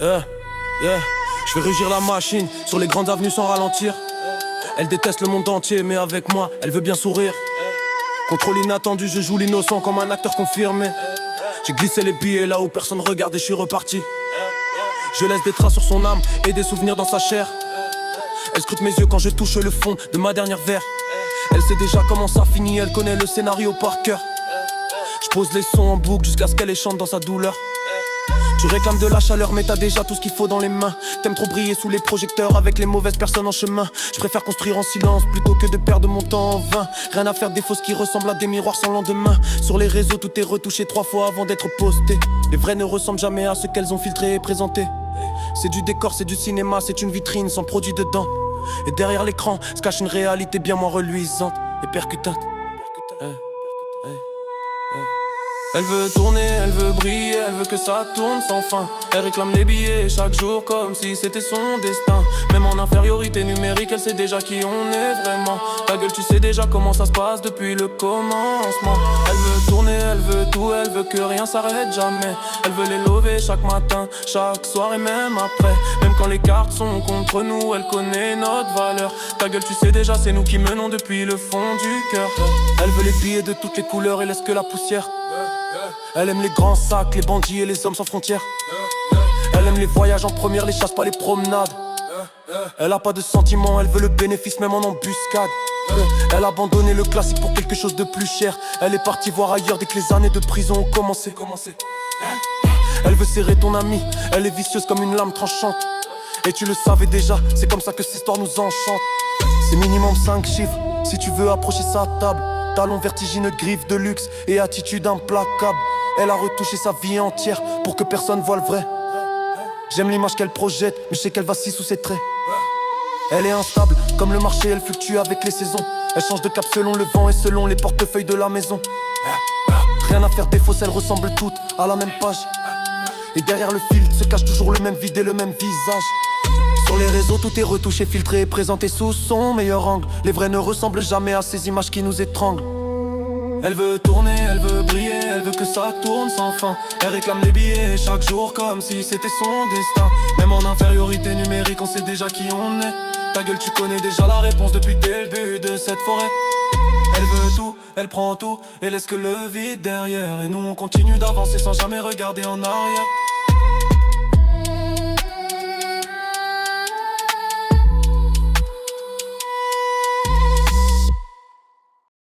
Yeah. Je vais rugir la machine sur les grandes avenues sans ralentir. Elle déteste le monde entier, mais avec moi, elle veut bien sourire. Contrôle inattendu, je joue l'innocent comme un acteur confirmé. J'ai glissé les billets là où personne regarde et je suis reparti. Je laisse des traces sur son âme et des souvenirs dans sa chair. Elle scrute mes yeux quand je touche le fond de ma dernière verre. Elle sait déjà comment ça finit, elle connaît le scénario par cœur. Je pose les sons en boucle jusqu'à ce qu'elle les chante dans sa douleur. Tu réclames de la chaleur mais t'as déjà tout ce qu'il faut dans les mains. T'aimes trop briller sous les projecteurs avec les mauvaises personnes en chemin. Je préfère construire en silence plutôt que de perdre mon temps en vain. Rien à faire des fausses qui ressemblent à des miroirs sans lendemain. Sur les réseaux tout est retouché 3 fois avant d'être posté. Les vrais ne ressemblent jamais à ce qu'elles ont filtré et présenté. C'est du décor, c'est du cinéma, c'est une vitrine sans produit dedans. Et derrière l'écran se cache une réalité bien moins reluisante et percutante. Elle veut tourner, elle veut briller, elle veut que ça tourne sans fin. Elle réclame les billets chaque jour comme si c'était son destin. Même en infériorité numérique, elle sait déjà qui on est vraiment. Ta gueule, tu sais déjà comment ça se passe depuis le commencement. Elle veut tourner, elle veut tout, elle veut que rien s'arrête jamais. Elle veut les lever chaque matin, chaque soir et même après. Même quand les cartes sont contre nous, elle connaît notre valeur. Ta gueule, tu sais déjà, c'est nous qui menons depuis le fond du cœur. Elle veut les billets de toutes les couleurs et laisse que la poussière. Elle aime les grands sacs, les bandits et les hommes sans frontières. Elle aime les voyages en première, les chasses, pas les promenades. Elle a pas de sentiments, elle veut le bénéfice même en embuscade. Elle a abandonné le classique pour quelque chose de plus cher. Elle est partie voir ailleurs dès que les années de prison ont commencé. Elle veut serrer ton ami, elle est vicieuse comme une lame tranchante. Et tu le savais déjà, c'est comme ça que cette histoire nous enchante. C'est minimum 5 chiffres, si tu veux approcher sa table. Talons vertigineux, griffes de luxe et attitude implacable. Elle a retouché sa vie entière pour que personne voie le vrai. J'aime l'image qu'elle projette, mais je sais qu'elle vacille sous ses traits. Elle est instable, comme le marché, elle fluctue avec les saisons. Elle change de cap selon le vent et selon les portefeuilles de la maison. Rien à faire des fausses, elles ressemblent toutes à la même page. Et derrière le filtre se cache toujours le même vide et le même visage. Sur les réseaux tout est retouché, filtré et présenté sous son meilleur angle. Les vrais ne ressemblent jamais à ces images qui nous étranglent. Elle veut tourner, elle veut briller, elle veut que ça tourne sans fin. Elle réclame les billets chaque jour comme si c'était son destin. Même en infériorité numérique, on sait déjà qui on est. Ta gueule, tu connais déjà la réponse depuis dès le début de cette forêt. Elle veut tout, elle prend tout et laisse que le vide derrière. Et nous on continue d'avancer sans jamais regarder en arrière.